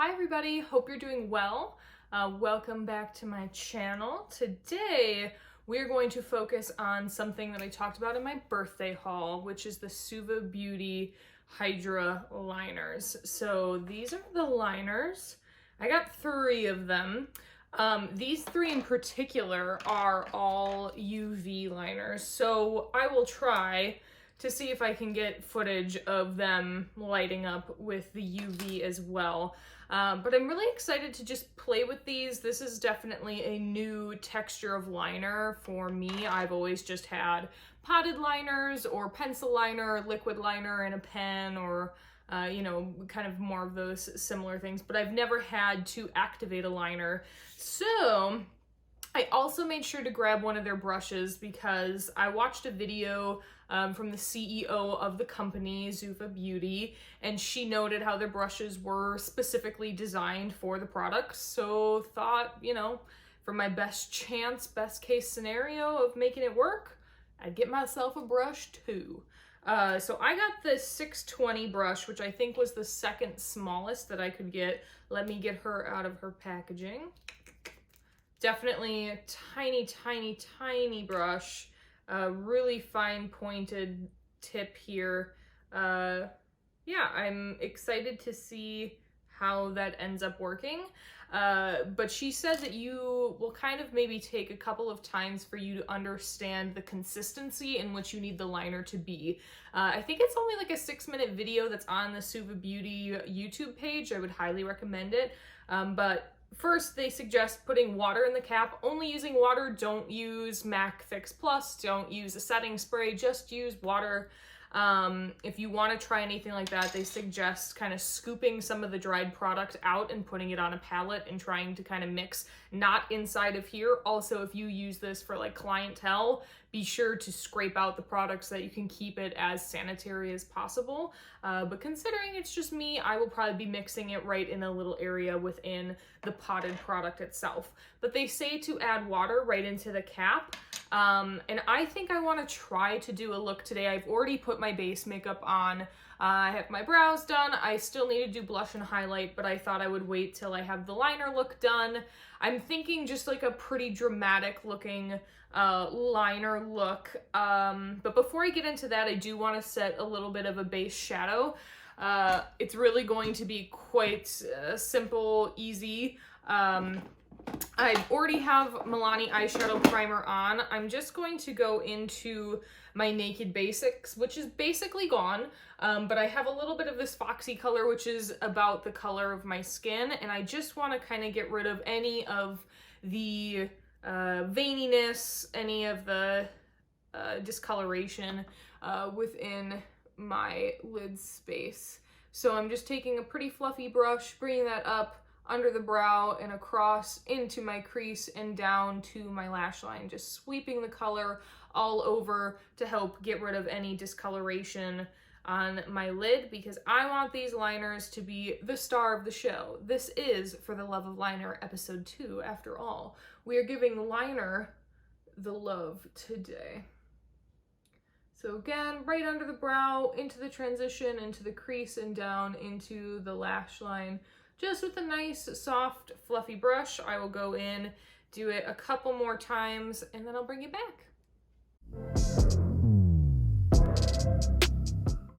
Hi everybody, hope you're doing well. Welcome back to my channel. Today we're going to focus on something that I talked about in my birthday haul, which is the SUVA Beauty Hydra liners. So these are the liners. I got 3 of them. These 3 in particular are all UV liners, so I will try to see if I can get footage of them lighting up with the UV as well. But I'm really excited to just play with these. This is definitely a new texture of liner for me. I've always just had potted liners or pencil liner, liquid liner in a pen, or you know, kind of more of those similar things, but I've never had to activate a liner. So I also made sure to grab one of their brushes because I watched a video from the CEO of the company, SUVA Beauty, and she noted how their brushes were specifically designed for the product. So thought, you know, for my best case scenario of making it work, I'd get myself a brush too. So I got the 620 brush, which I think was the second smallest that I could get. Let me get her out of her packaging. Definitely a tiny, tiny, tiny brush. Really fine pointed tip here. Yeah, I'm excited to see how that ends up working. But she said that you will kind of maybe take a couple of times for you to understand the consistency in which you need the liner to be. I think it's only like a 6-minute video that's on the SUVA Beauty YouTube page. I would highly recommend it. But first, they suggest putting water in the cap, only using water. Don't use MAC Fix Plus, don't use a setting spray, just use water. If you want to try anything like that, they suggest kind of scooping some of the dried product out and putting it on a palette and trying to kind of mix, not inside of here. Also, if you use this for like clientele, be sure to scrape out the product so that you can keep it as sanitary as possible. But considering it's just me, I will probably be mixing it right in a little area within the potted product itself. But they say to add water right into the cap. And I think I want to try to do a look today. I've already put my base makeup on. I have my brows done. I still need to do blush and highlight, but I thought I would wait till I have the liner look done. I'm thinking just like a pretty dramatic looking liner look. But before I get into that, I do want to set a little bit of a base shadow. It's really going to be quite simple, easy. I already have Milani eyeshadow primer on. I'm just going to go into my Naked Basics, which is basically gone, but I have a little bit of this foxy color, which is about the color of my skin, and I just want to kind of get rid of any of the veininess, any of the discoloration within my lid space. So I'm just taking a pretty fluffy brush, bringing that up under the brow and across into my crease and down to my lash line, just sweeping the color all over to help get rid of any discoloration on my lid, because I want these liners to be the star of the show. This is For the Love of Liner episode 2, after all. We are giving liner the love today. So again, right under the brow, into the transition, into the crease, and down into the lash line. Just with a nice, soft, fluffy brush, I will go in, do it a couple more times, and then I'll bring it back.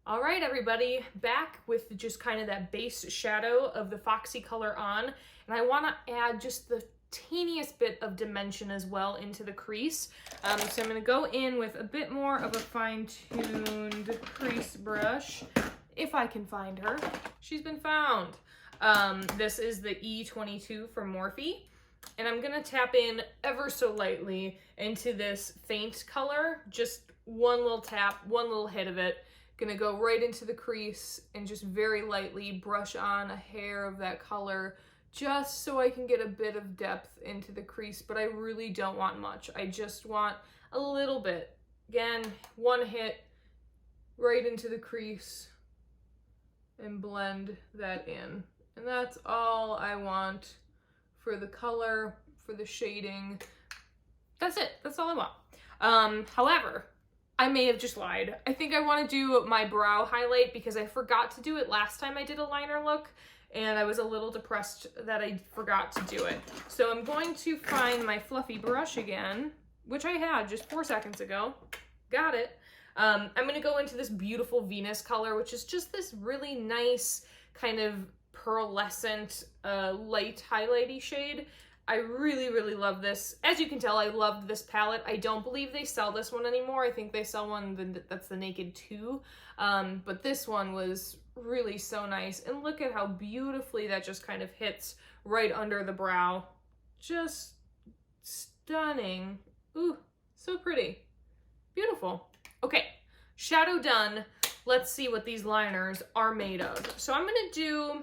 All right, everybody, back with just kind of that base shadow of the foxy color on, and I want to add just the teeniest bit of dimension as well into the crease. So I'm going to go in with a bit more of a fine-tuned crease brush, if I can find her. She's been found. This is the E22 from Morphe, and I'm gonna tap in ever so lightly into this faint color, just one little tap, one little hit of it. Gonna go right into the crease and just very lightly brush on a hair of that color, just so I can get a bit of depth into the crease, but I really don't want much. I just want a little bit. Again, one hit right into the crease and blend that in. And that's all I want for the color, for the shading. That's it. That's all I want. However, I may have just lied. I think I want to do my brow highlight because I forgot to do it last time I did a liner look. and I was a little depressed that I forgot to do it. So I'm going to find my fluffy brush again, which I had just 4 seconds ago. Got it. I'm going to go into this beautiful Venus color, which is just this really nice kind of pearlescent, light highlighty shade. I really, really love this. As you can tell, I loved this palette. I don't believe they sell this one anymore. I think they sell one that's the Naked 2. But this one was really so nice. And look at how beautifully that just kind of hits right under the brow. Just stunning. Ooh, so pretty. Beautiful. Okay, shadow done. Let's see what these liners are made of. So I'm gonna do,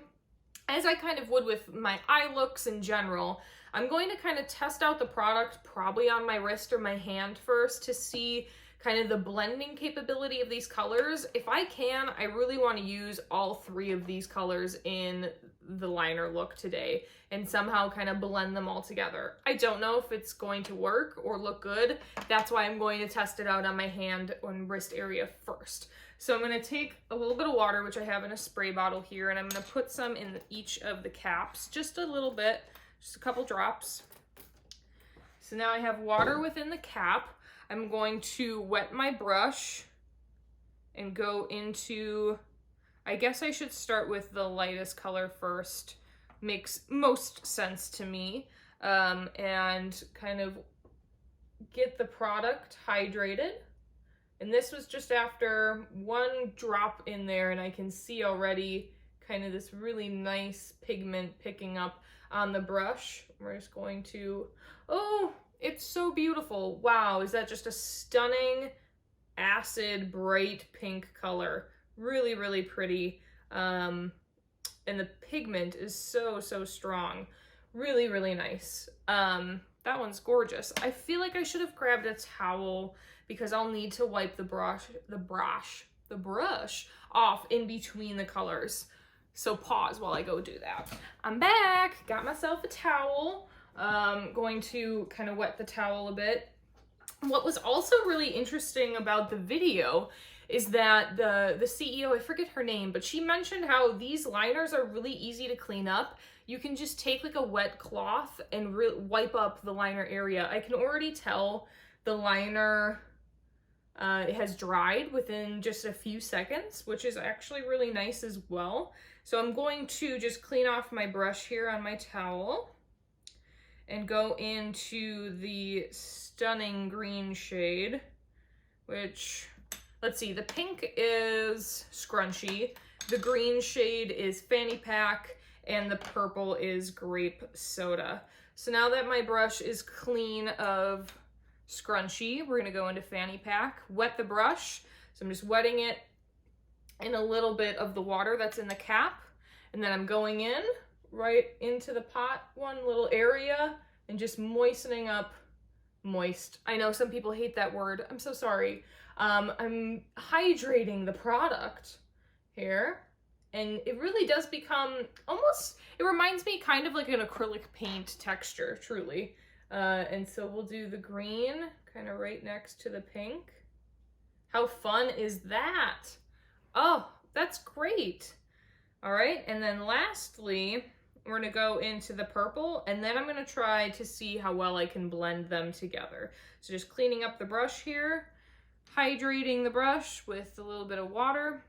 as I kind of would with my eye looks in general, I'm going to kind of test out the product probably on my wrist or my hand first to see kind of the blending capability of these colors. If I can, I really want to use all 3 of these colors in the liner look today and somehow kind of blend them all together. I don't know if it's going to work or look good. That's why I'm going to test it out on my hand and wrist area first. So I'm going to take a little bit of water, which I have in a spray bottle here, and I'm going to put some in each of the caps, just a little bit, just a couple drops. So now I have water within the cap. I'm going to wet my brush and go into, I guess I should start with the lightest color first. Makes most sense to me. And kind of get the product hydrated. And this was just after 1 drop in there, and I can see already kind of this really nice pigment picking up on the brush. We're just going to, oh, it's so beautiful. Wow, is that just a stunning acid bright pink color? Really, really pretty. And the pigment is so, so strong. Really, really nice. That one's gorgeous. I feel like I should have grabbed a towel because I'll need to wipe the brush off in between the colors. So pause while I go do that. I'm back, got myself a towel. Going to kind of wet the towel a bit. What was also really interesting about the video is that the CEO, I forget her name, but she mentioned how these liners are really easy to clean up. You can just take like a wet cloth and wipe up the liner area. I can already tell the liner it has dried within just a few seconds, which is actually really nice as well. So I'm going to just clean off my brush here on my towel and go into the stunning green shade, which, let's see, the pink is Scrunchy, the green shade is Fanny Pack, and the purple is Grape Soda. So now that my brush is clean of Scrunchy, we're gonna go into Fanny Pack, wet the brush. So I'm just wetting it in a little bit of the water that's in the cap, and then I'm going in right into the pot, one little area, and just moistening up, moist. I know some people hate that word, I'm so sorry. I'm hydrating the product here, and it really does become almost, it reminds me kind of like an acrylic paint texture, truly. And so we'll do the green kind of right next to the pink. How fun is that? Oh, that's great. All right, and then lastly, we're gonna go into the purple, and then I'm gonna try to see how well I can blend them together. So just cleaning up the brush here, hydrating the brush with a little bit of water,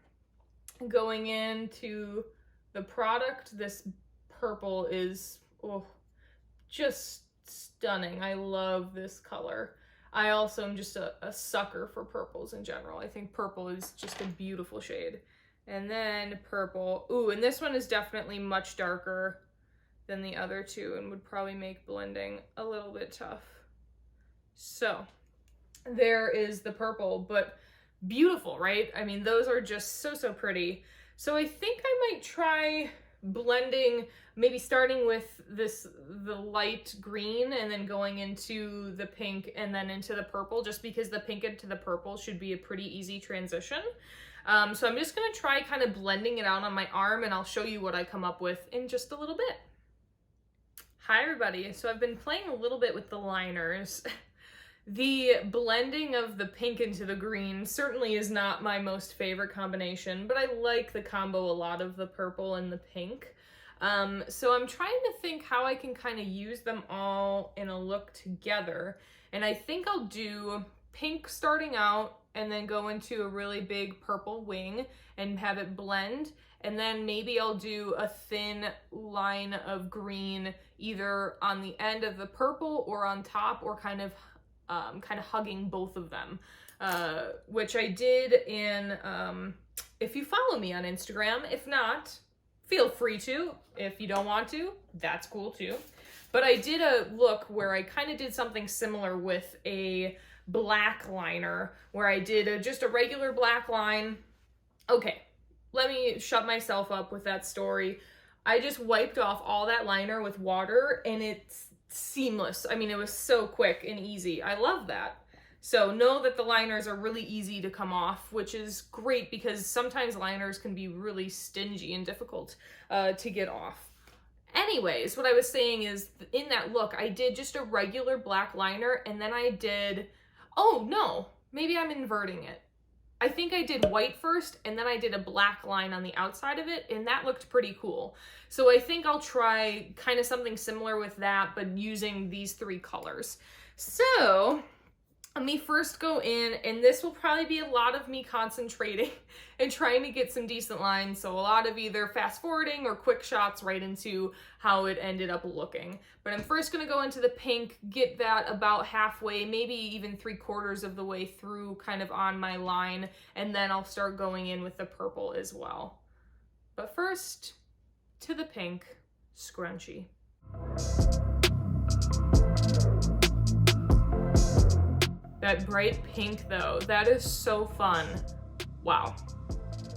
going into the product. This purple is, oh, just stunning. I love this color. I also am just a sucker for purples in general. I think purple is just a beautiful shade. And then purple. Ooh, and this one is definitely much darker than the other two and would probably make blending a little bit tough. So there is the purple, but beautiful, right? I mean, those are just so, so pretty. So I think I might try blending, maybe starting with the light green and then going into the pink and then into the purple, just because the pink into the purple should be a pretty easy transition. So I'm just gonna try kind of blending it out on my arm, and I'll show you what I come up with in just a little bit. Hi everybody, so I've been playing a little bit with the liners. The blending of the pink into the green certainly is not my most favorite combination, but I like the combo a lot of the purple and the pink. So I'm trying to think how I can kind of use them all in a look together. And I think I'll do pink starting out and then go into a really big purple wing and have it blend. And then maybe I'll do a thin line of green either on the end of the purple or on top, or kind of hugging both of them, which I did in, if you follow me on Instagram. If not, feel free to. If you don't want to, that's cool too. But I did a look where I kind of did something similar with a black liner, where I did just a regular black line. Okay, let me shut myself up with that story. I just wiped off all that liner with water and it's seamless. I mean, it was so quick and easy. I love that. So know that the liners are really easy to come off, which is great because sometimes liners can be really stingy and difficult to get off. Anyways, what I was saying is, in that look, I did just a regular black liner, and then I did, oh no, maybe I'm inverting it. I think I did white first, and then I did a black line on the outside of it, and that looked pretty cool. So I think I'll try kind of something similar with that, but using these three colors. So let me first go in, and this will probably be a lot of me concentrating and trying to get some decent lines. So a lot of either fast forwarding or quick shots right into how it ended up looking. But I'm first gonna go into the pink, get that about halfway, maybe even 3/4 of the way through, kind of on my line, and then I'll start going in with the purple as well. But first, to the pink scrunchie. That bright pink though, that is so fun. Wow.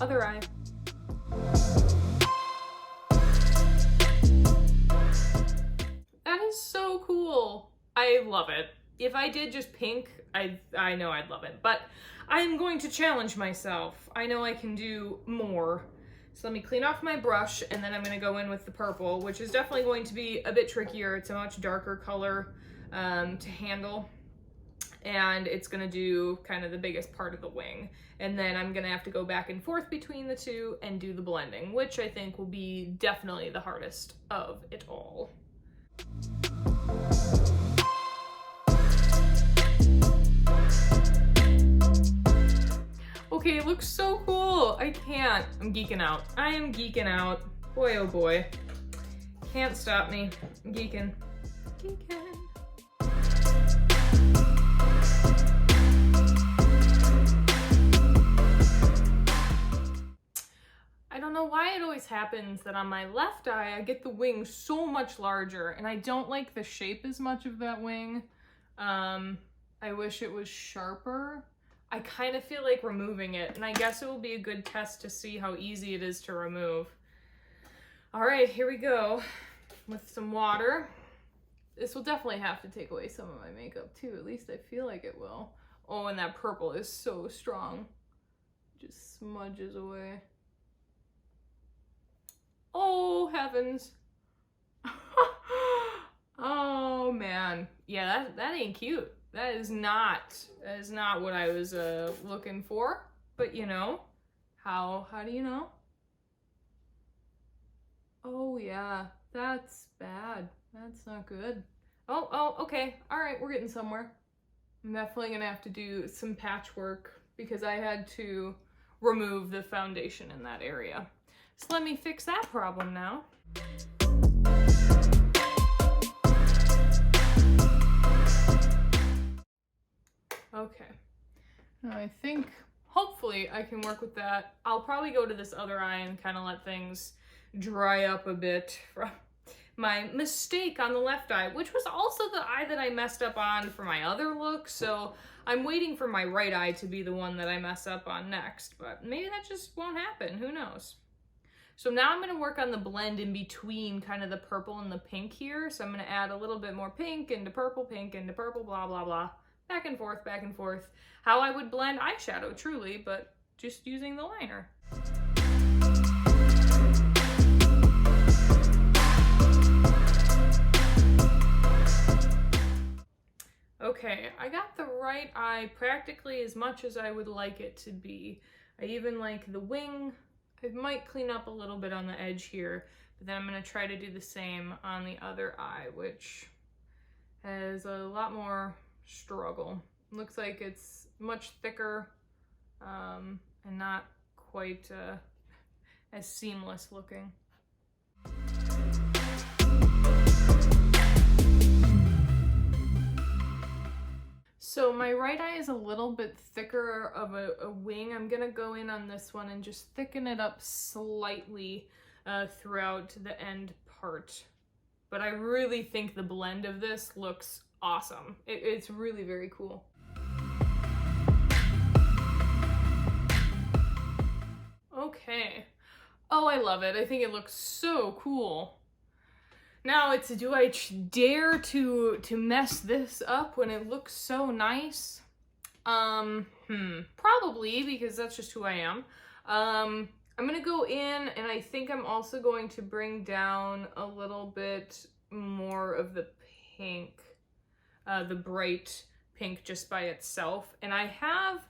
Other eye. That is so cool. I love it. If I did just pink, I know I'd love it, but I'm going to challenge myself. I know I can do more. So let me clean off my brush, and then I'm gonna go in with the purple, which is definitely going to be a bit trickier. It's a much darker color to handle. And it's gonna do kind of the biggest part of the wing. And then I'm gonna have to go back and forth between the two and do the blending, which I think will be definitely the hardest of it all. Okay, it looks so cool. I can't. I'm geeking out. I am geeking out. Boy, oh boy. Can't stop me. I'm geeking. Geeking. I don't know why it always happens that on my left eye, I get the wing so much larger, and I don't like the shape as much of that wing. I wish it was sharper. I kind of feel like removing it, and I guess it will be a good test to see how easy it is to remove. All right, here we go with some water. This will definitely have to take away some of my makeup too, at least I feel like it will. Oh, and that purple is so strong. Just smudges away. Oh, heavens. Oh, man. Yeah, that ain't cute. That is not what I was looking for. But, you know, how do you know? Oh, yeah, that's bad. That's not good. Oh, okay. All right, we're getting somewhere. I'm definitely gonna have to do some patchwork because I had to remove the foundation in that area. So let me fix that problem now. Okay, now I think hopefully I can work with that. I'll probably go to this other eye and kind of let things dry up a bit from my mistake on the left eye, which was also the eye that I messed up on for my other look. So I'm waiting for my right eye to be the one that I mess up on next, but maybe that just won't happen. Who knows? So now I'm gonna work on the blend in between kind of the purple and the pink here. So I'm gonna add a little bit more pink into purple, blah, blah, blah. Back and forth, back and forth. How I would blend eyeshadow, truly, but just using the liner. Okay, I got the right eye practically as much as I would like it to be. I even like the wing. I might clean up a little bit on the edge here, But then I'm gonna try to do the same on the other eye, which has a lot more struggle. Looks like it's much thicker and not quite as seamless looking. So my right eye is a little bit thicker of a wing. I'm gonna go in on this one and just thicken it up slightly throughout the end part. But I really think the blend of this looks awesome. It's really very cool. Okay. Oh, I love it. I think it looks so cool. Now it's, do I dare to mess this up when it looks so nice? Probably, because that's just who I am. I'm gonna go in, and I think I'm also going to bring down a little bit more of the pink, the bright pink just by itself. And I have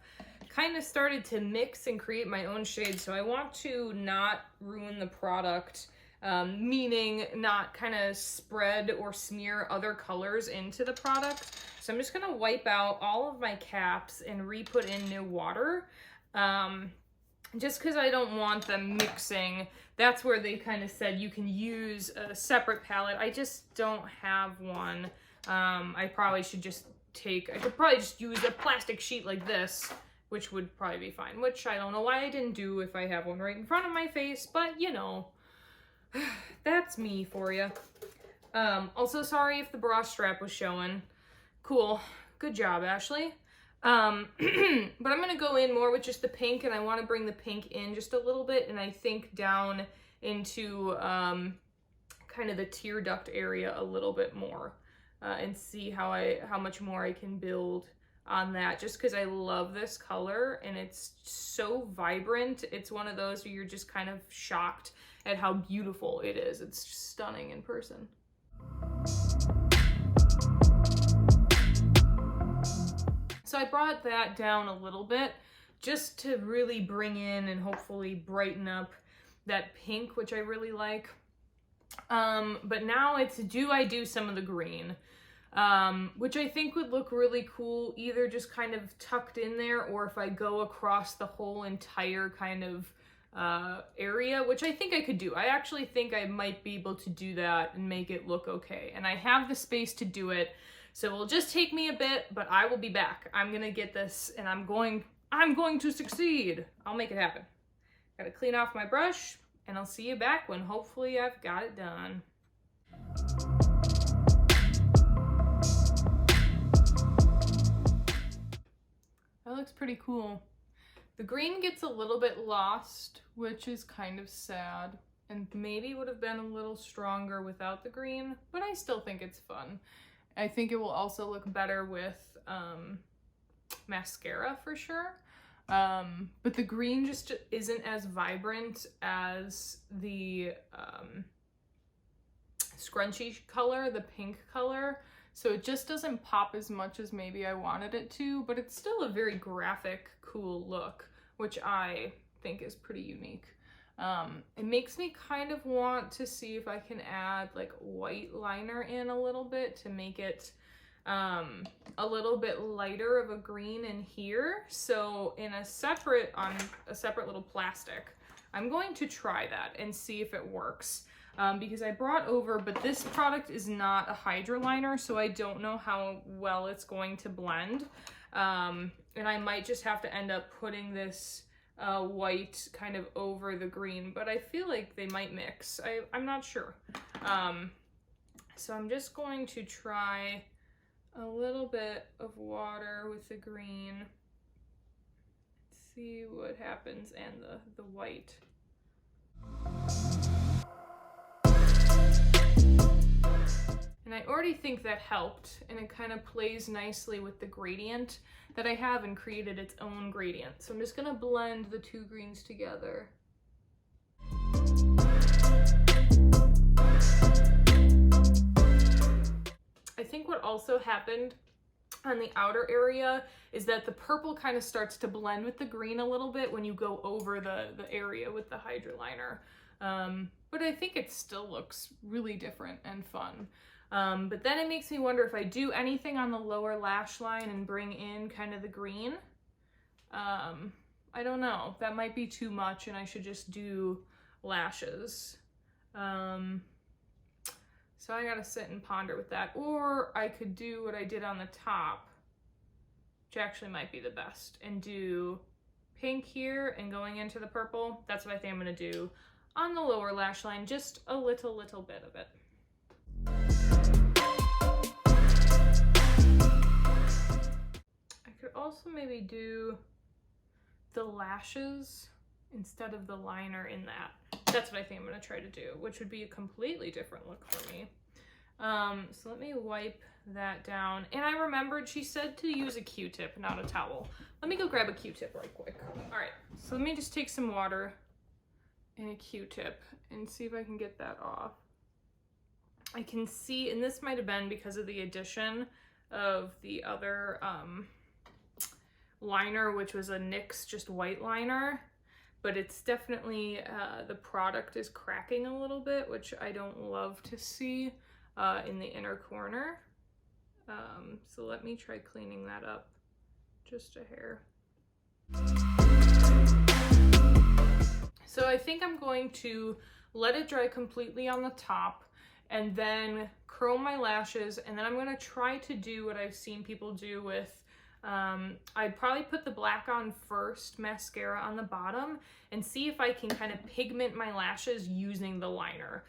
kind of started to mix and create my own shades, so I want to not ruin the product. Meaning not kind of spread or smear other colors into the product. So I'm just gonna wipe out all of my caps and re-put in new water. Just because I don't want them mixing. That's where they kind of said you can use a separate palette. I just don't have one. I probably should just I could probably just use a plastic sheet like this, which would probably be fine, which I don't know why I didn't do if I have one right in front of my face, but you know. That's me for you. Also sorry if the bra strap was showing. Cool. Good job, Ashley. But I'm going to go in more with just the pink, and I want to bring the pink in just a little bit, and I think down into kind of the tear duct area a little bit more, and see how much more I can build on that, just because I love this color and it's so vibrant. It's one of those where you're just kind of shocked at how beautiful it is. It's stunning in person. So I brought that down a little bit just to really bring in and hopefully brighten up that pink, which I really like. But now it's, do I do some of the green? Which I think would look really cool, either just kind of tucked in there, or if I go across the whole entire kind of area, which I think I could do. I actually think I might be able to do that and make it look okay. And I have the space to do it, so it'll just take me a bit, but I will be back. I'm gonna get this, and I'm going to succeed. I'll make it happen. Gotta clean off my brush, and I'll see you back when hopefully I've got it done. That looks pretty cool. The green gets a little bit lost, which is kind of sad, and maybe would have been a little stronger without the green, but I still think it's fun. I think it will also look better with mascara for sure. But the green just isn't as vibrant as the scrunchy color, the pink color. So it just doesn't pop as much as maybe I wanted it to, but it's still a very graphic, cool look, which I think is pretty unique. It makes me kind of want to see if I can add like white liner in a little bit to make it a little bit lighter of a green in here. So in a separate little plastic, I'm going to try that and see if it works. Because I brought over, but this product is not a Hydra liner, so I don't know how well it's going to blend. And I might just have to end up putting this white kind of over the green, but I feel like they might mix. I'm not sure. So I'm just going to try a little bit of water with the green. See what happens, and the white. And I already think that helped, and it kind of plays nicely with the gradient that I have and created its own gradient. So I'm just gonna blend the two greens together. I think what also happened on the outer area is that the purple kind of starts to blend with the green a little bit when you go over the area with the Hydra liner. But I think it still looks really different and fun. But then it makes me wonder if I do anything on the lower lash line and bring in kind of the green. I don't know. That might be too much and I should just do lashes. So I gotta sit and ponder with that. Or I could do what I did on the top, which actually might be the best, and do pink here and going into the purple. That's what I think I'm gonna do on the lower lash line, just a little bit of it. I could also maybe do the lashes instead of the liner in that. That's what I think I'm gonna try to do, which would be a completely different look for me. So let me wipe that down. And I remembered she said to use a Q-tip, not a towel. Let me go grab a Q-tip right quick. All right, so let me just take some water and a Q-tip and see if I can get that off. I can see, and this might have been because of the addition of the other liner, which was a NYX just white liner, but it's definitely, the product is cracking a little bit, which I don't love to see in the inner corner. So let me try cleaning that up just a hair. So I think I'm going to let it dry completely on the top and then curl my lashes, and then I'm going to try to do what I've seen people do with I'd probably put the black on first, mascara on the bottom, and see if I can kind of pigment my lashes using the liner.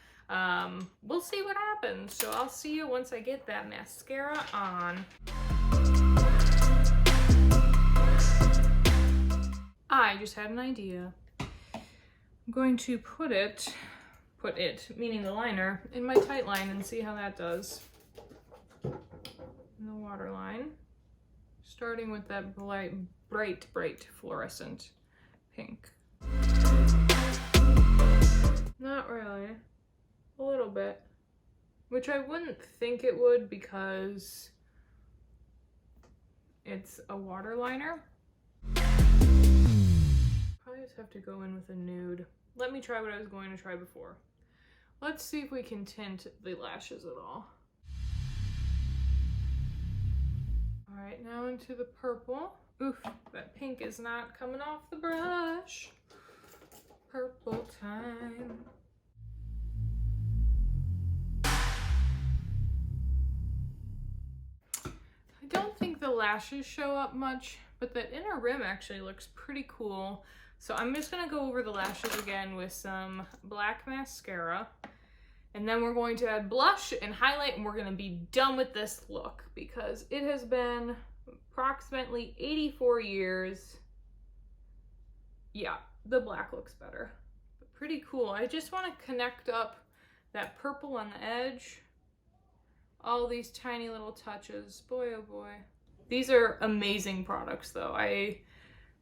We'll see what happens. So I'll see you once I get that mascara on. I just had an idea. I'm going to put it, meaning the liner, in my tight line and see how that does. In the waterline. Starting with that bright fluorescent pink. Not really. A little bit. Which I wouldn't think it would because it's a water liner. Probably just have to go in with a nude. Let me try what I was going to try before. Let's see if we can tint the lashes at all. All right, now into the purple. Oof, that pink is not coming off the brush. Purple time. I don't think the lashes show up much, but the inner rim actually looks pretty cool. So I'm just gonna go over the lashes again with some black mascara. And then we're going to add blush and highlight, and we're gonna be done with this look because it has been approximately 84 years. Yeah, the black looks better, but pretty cool. I just wanna connect up that purple on the edge. All these tiny little touches, boy oh boy. These are amazing products though.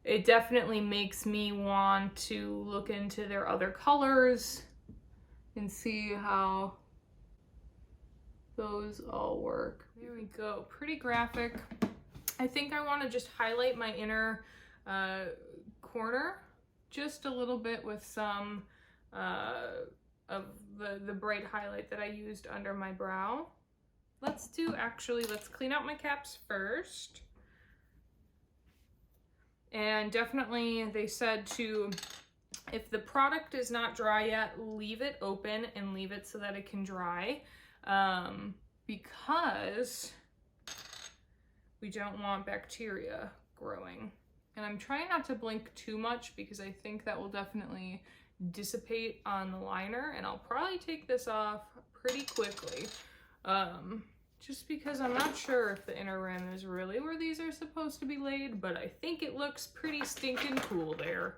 It definitely makes me want to look into their other colors and see how those all work. There we go, pretty graphic. I think I want to just highlight my inner corner just a little bit with some of the bright highlight that I used under my brow. Let's clean out my caps first. And definitely they said to, if the product is not dry yet, leave it open and leave it so that it can dry, because we don't want bacteria growing. And I'm trying not to blink too much because I think that will definitely dissipate on the liner, and I'll probably take this off pretty quickly. Just because I'm not sure if the inner rim is really where these are supposed to be laid, but I think it looks pretty stinking cool there.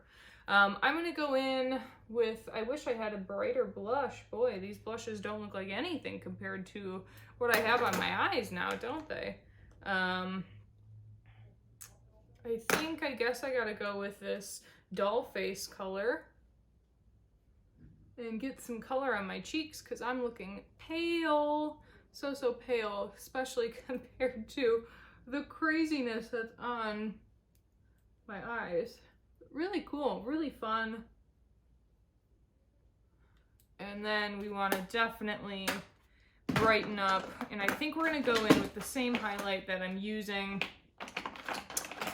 I'm gonna go in with, I wish I had a brighter blush. Boy, these blushes don't look like anything compared to what I have on my eyes now, don't they? I guess I gotta go with this doll face color and get some color on my cheeks because I'm looking pale. So pale, especially compared to the craziness that's on my eyes. Really cool, really fun. And then we want to definitely brighten up, and I think we're going to go in with the same highlight that I'm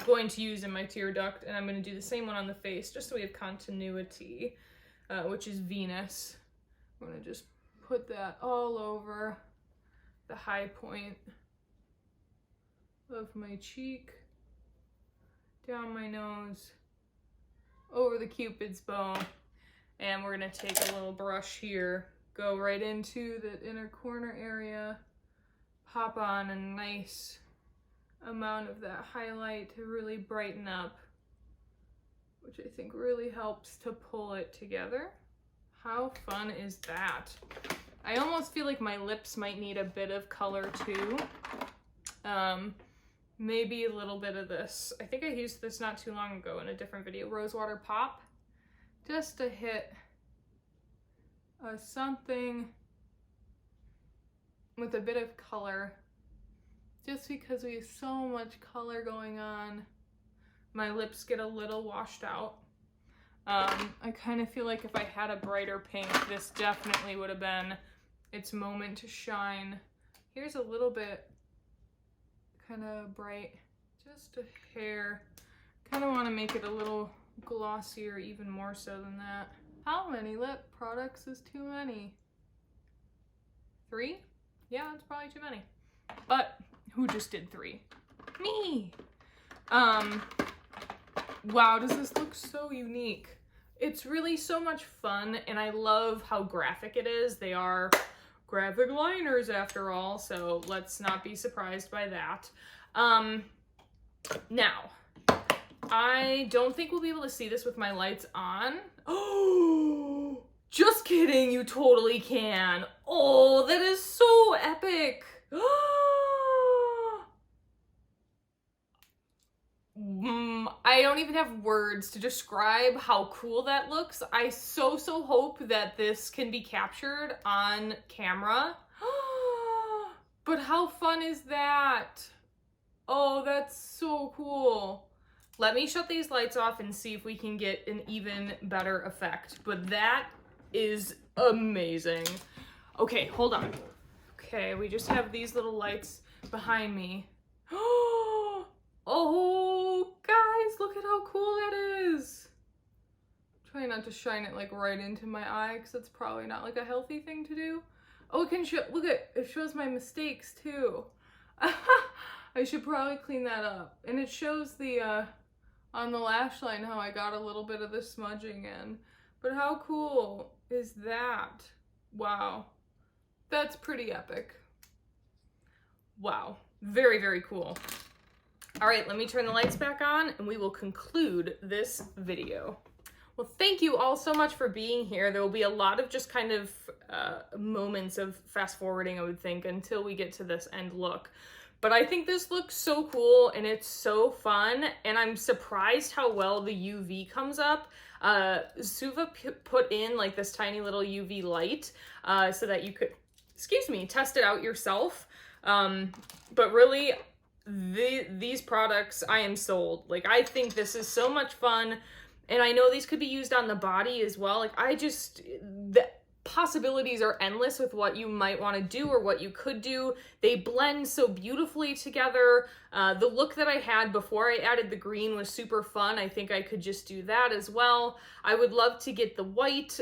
going to use in my tear duct, and I'm going to do the same one on the face just so we have continuity, which is Venus. I'm going to just put that all over the high point of my cheek, down my nose, over the Cupid's bow, and we're going to take a little brush here, go right into the inner corner area, pop on a nice amount of that highlight to really brighten up, which I think really helps to pull it together. How fun is that? I almost feel like my lips might need a bit of color too. Maybe a little bit of this. I think I used this not too long ago in a different video, Rosewater Pop, just to hit something with a bit of color, just because we have so much color going on. My lips get a little washed out. I kind of feel like if I had a brighter pink, this definitely would have been its moment to shine. Here's a little bit kind of bright, just a hair. Kind of want to make it a little glossier, even more so than that. How many lip products is too many? 3? Yeah, that's probably too many. But who just did 3? Me! Wow, does this look so unique? It's really so much fun, and I love how graphic it is. They are graphic liners after all, so let's not be surprised by that. Now, I don't think we'll be able to see this with my lights on. Oh, just kidding, you totally can. Oh, that is so epic. I don't even have words to describe how cool that looks. I so hope that this can be captured on camera. But how fun is that? Oh, that's so cool. Let me shut these lights off and see if we can get an even better effect. But that is amazing. Okay, hold on. Okay, we just have these little lights behind me. Oh, guys, look at how cool that is. Try not to shine it like right into my eye, because that's probably not like a healthy thing to do. Oh, it can show, look at, it shows my mistakes too. I should probably clean that up. And it shows the, on the lash line how I got a little bit of the smudging in. But how cool is that? Wow. That's pretty epic. Wow. Very cool. All right, let me turn the lights back on and we will conclude this video. Well, thank you all so much for being here. There will be a lot of just kind of moments of fast forwarding, I would think, until we get to this end look. But I think this looks so cool and it's so fun, and I'm surprised how well the UV comes up. SUVA put in like this tiny little UV light so that you could, excuse me, test it out yourself. But really, these products, I am sold. Like, I think this is so much fun, and I know these could be used on the body as well. Like, the possibilities are endless with what you might want to do or what you could do. They blend so beautifully together. The look that I had before I added the green was super fun. I think I could just do that as well. I would love to get the white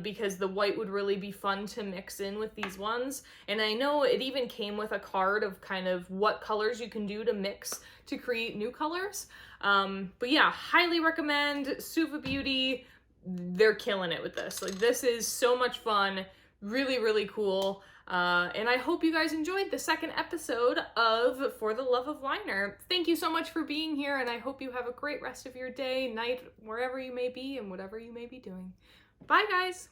because the white would really be fun to mix in with these ones. And I know it even came with a card of kind of what colors you can do to mix to create new colors. But yeah, highly recommend SUVA Beauty. They're killing it with this. Like, this is so much fun, really cool. And I hope you guys enjoyed the second episode of For the Love of Liner. Thank you so much for being here, and I hope you have a great rest of your day, night, wherever you may be, and whatever you may be doing. Bye, guys!